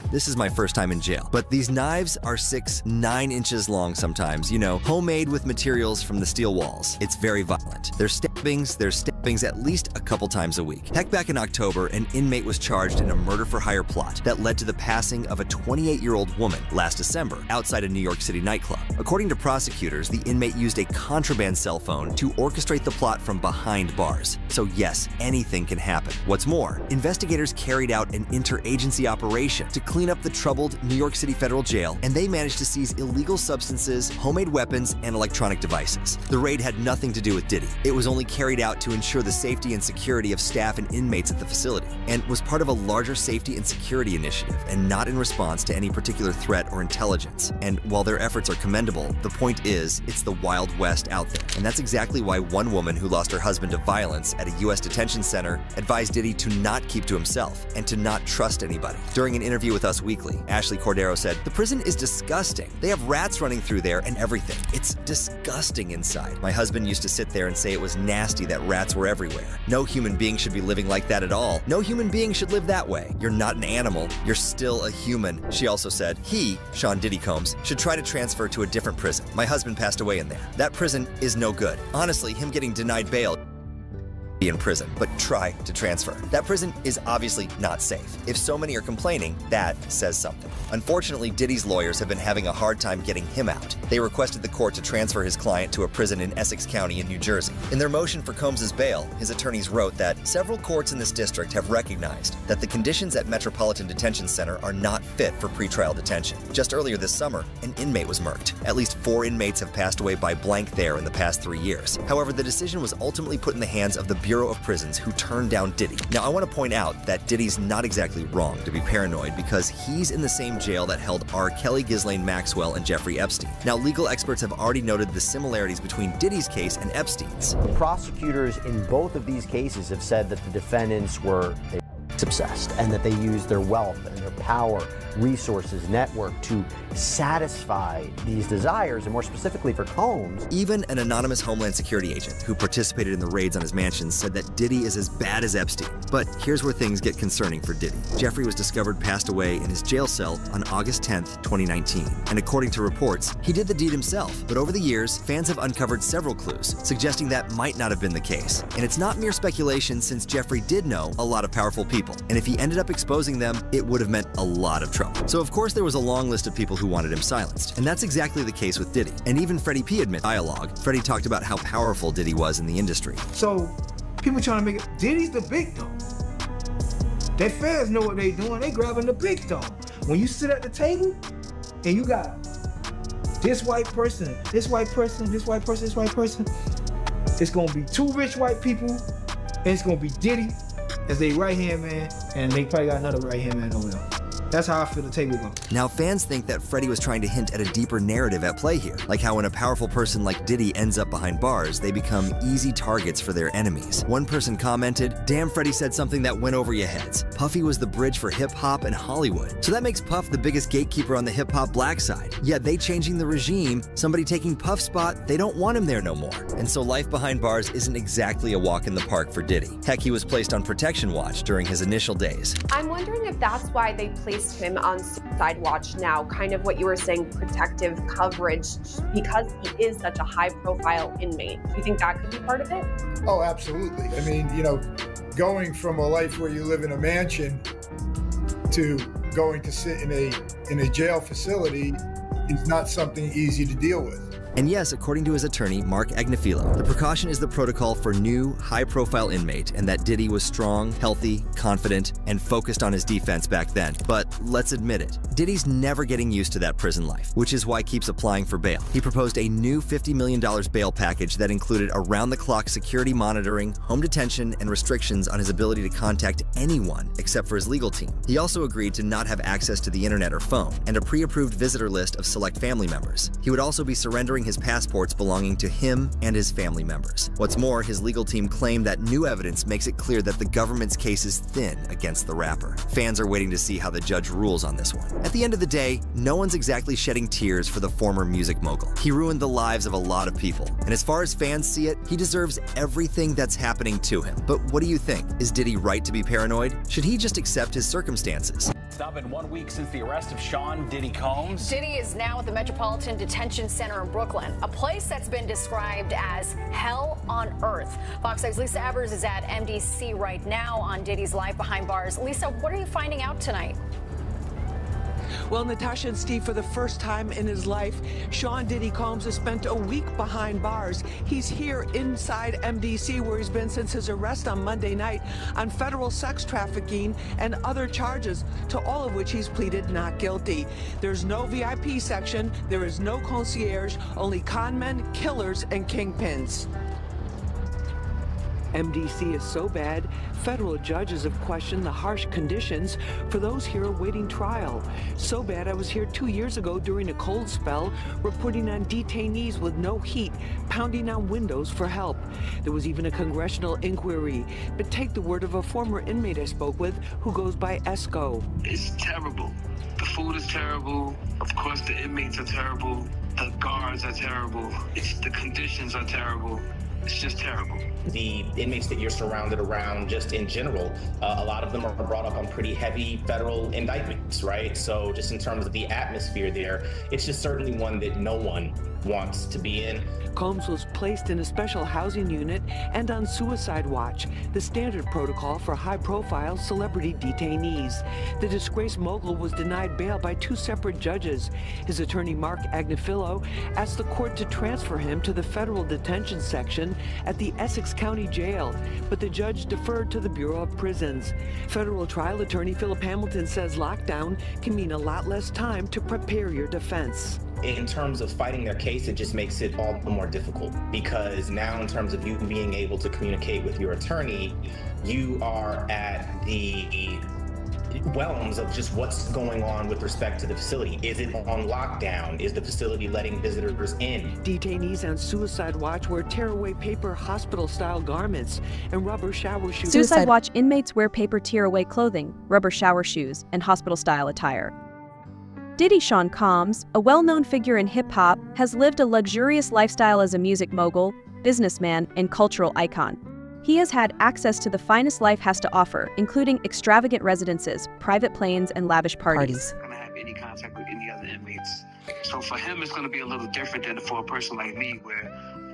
This is my first time in jail. But these knives are 6-9 inches long sometimes, you know, homemade with materials from the steel walls. It's very violent. There's stabbings at least a couple times a week. Heck, back in October, an inmate was charged in a murder-for-hire plot that led to the passing of a 28-year-old woman last December outside a New York City nightclub. According to prosecutors, the inmate used a contraband cell phone to orchestrate the plot from behind bars. So yes, anything can happen. What's more, investigators carried out an interagency operation to clean up the troubled New York City federal jail, and they managed to seize illegal substances, homemade weapons, and electronic devices. The raid had nothing to do with Diddy. It was only carried out to ensure the safety and security of staff and inmates at the facility, and was part of a larger safety and security initiative, and not in response to any particular threat or intelligence. And while their efforts are commendable, the point is, it's the Wild West out there. And that's exactly why one woman who lost her husband to violence at a U.S. detention center advised Diddy to not keep to himself and to not trust anybody. During an interview with Us Weekly, Ashley Cordero said, "The prison is disgusting. They have rats running through there and everything. It's disgusting inside. My husband used to sit there and say it was nasty that rats were everywhere. No human being should be living like that at all. No human being should live that way. You're not an animal. You're still a human." She also said, "He, Sean Diddy Combs, should try to transfer to a different prison. My husband passed away in there. That prison is no good. Honestly, him getting denied bail be in prison, but try to transfer. That prison is obviously not safe. If so many are complaining, that says something." Unfortunately, Diddy's lawyers have been having a hard time getting him out. They requested the court to transfer his client to a prison in Essex County in New Jersey. In their motion for Combs' bail, his attorneys wrote that several courts in this district have recognized that the conditions at Metropolitan Detention Center are not fit for pretrial detention. Just earlier this summer, an inmate was murked. At least 4 inmates have passed away by blank there in the past 3 years. However, the decision was ultimately put in the hands of the Bureau of Prisons, who turned down Diddy. Now, I want to point out that Diddy's not exactly wrong to be paranoid, because he's in the same jail that held R. Kelly, Ghislaine Maxwell, and Jeffrey Epstein. Now, legal experts have already noted the similarities between Diddy's case and Epstein's. The prosecutors in both of these cases have said that the defendants were obsessed and that they used their wealth and their power, resources, network to satisfy these desires, and more specifically for Combs. Even an anonymous Homeland Security agent who participated in the raids on his mansion said that Diddy is as bad as Epstein. But here's where things get concerning for Diddy. Jeffrey was discovered passed away in his jail cell on August 10th, 2019. And according to reports, he did the deed himself. But over the years, fans have uncovered several clues, suggesting that might not have been the case. And it's not mere speculation, since Jeffrey did know a lot of powerful people. And if he ended up exposing them, it would have meant a lot of trouble. So of course there was a long list of people who wanted him silenced. And that's exactly the case with Diddy. And even Freddie P admits dialogue. Freddie talked about how powerful Diddy was in the industry. So people trying to make it, Diddy's the big dog. Their fans know what they doing. They grabbing the big dog. When you sit at the table and you got this white person, this white person, this white person, this white person, it's gonna be 2 rich white people, and it's gonna be Diddy as their right-hand man, and they probably got another right-hand man over there. That's how I feel the table goes. Now, fans think that Freddie was trying to hint at a deeper narrative at play here, like how when a powerful person like Diddy ends up behind bars, they become easy targets for their enemies. One person commented, "Damn, Freddie said something that went over your heads. Puffy was the bridge for hip-hop and Hollywood. So that makes Puff the biggest gatekeeper on the hip-hop black side. Yeah, they changing the regime, somebody taking Puff's spot, they don't want him there no more." And so life behind bars isn't exactly a walk in the park for Diddy. Heck, he was placed on protection watch during his initial days. I'm wondering if that's why they placed him on suicide watch now, kind of what you were saying, protective coverage, because he is such a high-profile inmate. Do you think that could be part of it? Oh, absolutely. I mean, you know, going from a life where you live in a mansion to going to sit in a jail facility is not something easy to deal with. And yes, according to his attorney, Mark Agnifilo, the precaution is the protocol for new, high-profile inmate, and that Diddy was strong, healthy, confident, and focused on his defense back then. But let's admit it, Diddy's never getting used to that prison life, which is why he keeps applying for bail. He proposed a new $50 million bail package that included around-the-clock security monitoring, home detention, and restrictions on his ability to contact anyone except for his legal team. He also agreed to not have access to the internet or phone, and a pre-approved visitor list of select family members. He would also be surrendering his passports belonging to him and his family members. What's more, his legal team claimed that new evidence makes it clear that the government's case is thin against the rapper. Fans are waiting to see how the judge rules on this one. At the end of the day, no one's exactly shedding tears for the former music mogul. He ruined the lives of a lot of people, and as far as fans see it, he deserves everything that's happening to him. But what do you think? Is Diddy right to be paranoid? Should he just accept his circumstances? It's now been 1 week since the arrest of Sean Diddy Combs. Diddy is now at the Metropolitan Detention Center in Brooklyn, a place that's been described as hell on earth. Fox 5's Lisa Evers is at MDC right now on Diddy's life behind bars. Lisa, what are you finding out tonight? Well, Natasha and Steve, for the first time in his life, Sean Diddy Combs has spent a week behind bars. He's here inside MDC, where he's been since his arrest on Monday night on federal sex trafficking and other charges, to all of which he's pleaded not guilty. There's no VIP section, there is no concierge, only con men, killers, and kingpins. MDC is so bad, federal judges have questioned the harsh conditions for those here awaiting trial. So bad, I was here 2 years ago during a cold spell, reporting on detainees with no heat, pounding on windows for help. There was even a congressional inquiry. But take the word of a former inmate I spoke with who goes by Esco. It's terrible. The food is terrible. Of course, the inmates are terrible. The guards are terrible. The conditions are terrible. It's just terrible. The inmates that you're surrounded around, just in general, a lot of them are brought up on pretty heavy federal indictments, right? So just in terms of the atmosphere there, it's just certainly one that no one wants to be in. Combs was placed in a special housing unit and on suicide watch, the standard protocol for high-profile celebrity detainees. The disgraced mogul was denied bail by 2 separate judges. His attorney, Mark Agnifilo, asked the court to transfer him to the federal detention section at the Essex County Jail, but the judge deferred to the Bureau of Prisons. Federal trial attorney Philip Hamilton says lockdown can mean a lot less time to prepare your defense. In terms of fighting their case, it just makes it all the more difficult, because now in terms of you being able to communicate with your attorney, you are at the realms of just what's going on with respect to the facility. Is it on lockdown? Is the facility letting visitors in? Detainees on suicide watch wear tear-away paper hospital-style garments and rubber shower shoes. Suicide watch inmates wear paper tear-away clothing, rubber shower shoes, and hospital-style attire. Diddy Sean Combs, a well-known figure in hip-hop, has lived a luxurious lifestyle as a music mogul, businessman, and cultural icon. He has had access to the finest life has to offer, including extravagant residences, private planes, and lavish parties. Not gonna have any contact with any other inmates. So for him, it's gonna be a little different than for a person like me, where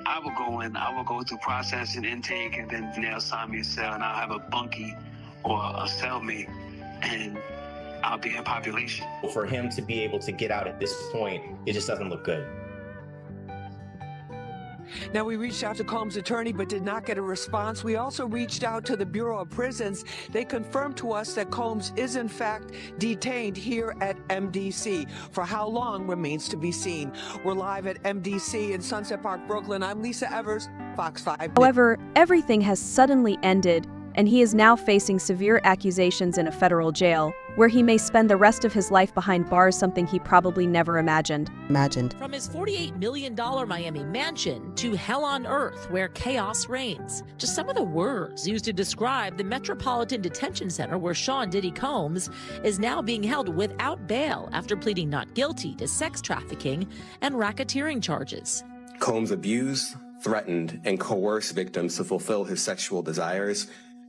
I will go through process and intake, and then they'll assign me a cell, and I'll have a bunkie or a cellmate, and I'll be in population. For him to be able to get out at this point, it just doesn't look good. Now, we reached out to Combs' attorney but did not get a response. We also reached out to the Bureau of Prisons. They confirmed to us that Combs is in fact detained here at MDC. For how long remains to be seen. We're live at MDC in Sunset Park, Brooklyn. I'm Lisa Evers, Fox 5. However, everything has suddenly ended, and he is now facing severe accusations in a federal jail, where he may spend the rest of his life behind bars, something he probably never imagined. From his $48 million Miami mansion to hell on earth, where chaos reigns. Just some of the words used to describe the Metropolitan Detention Center where Sean Diddy Combs is now being held without bail after pleading not guilty to sex trafficking and racketeering charges. Combs abused, threatened, and coerced victims to fulfill his sexual desires,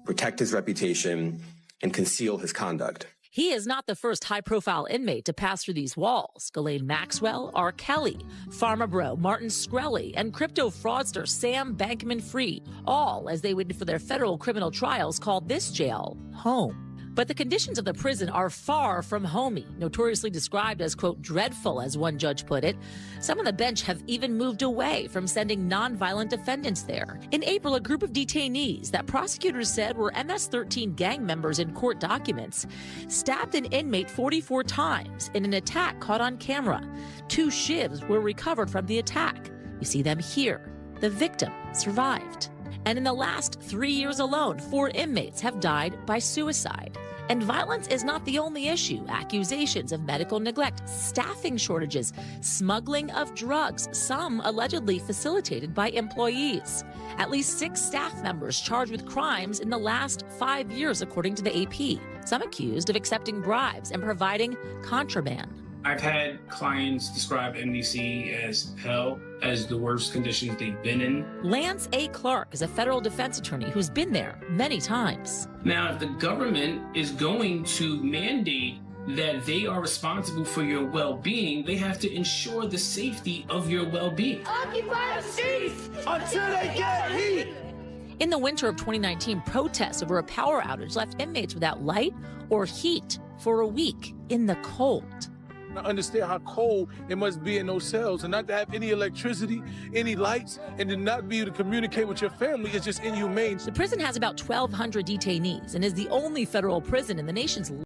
protect his reputation, and conceal his conduct. He is not the first high-profile inmate to pass through these walls. Ghislaine Maxwell, R. Kelly, Pharma Bro, Martin Shkreli, and crypto fraudster Sam Bankman-Fried, all as they waited for their federal criminal trials, called this jail home. But the conditions of the prison are far from homey, notoriously described as, quote, dreadful, as one judge put it. Some on the bench have even moved away from sending nonviolent defendants there. In April, a group of detainees that prosecutors said were MS-13 gang members in court documents stabbed an inmate 44 times in an attack caught on camera. 2 shivs were recovered from the attack. You see them here. The victim survived. And in the last 3 years alone, 4 inmates have died by suicide. And violence is not the only issue. Accusations of medical neglect, staffing shortages, smuggling of drugs, some allegedly facilitated by employees. At least 6 staff members charged with crimes in the last 5 years, according to the AP. Some accused of accepting bribes and providing contraband. I've had clients describe MDC as hell, as the worst conditions they've been in. Lance A. Clark is a federal defense attorney who's been there many times. Now, if the government is going to mandate that they are responsible for your well-being, they have to ensure the safety of your well-being. Occupy the streets until they get heat. In the winter of 2019, protests over a power outage left inmates without light or heat for a week in the cold. I understand how cold it must be in those cells, and not to have any electricity, any lights, and to not be able to communicate with your family is just inhumane. The prison has about 1,200 detainees and is the only federal prison in the nation's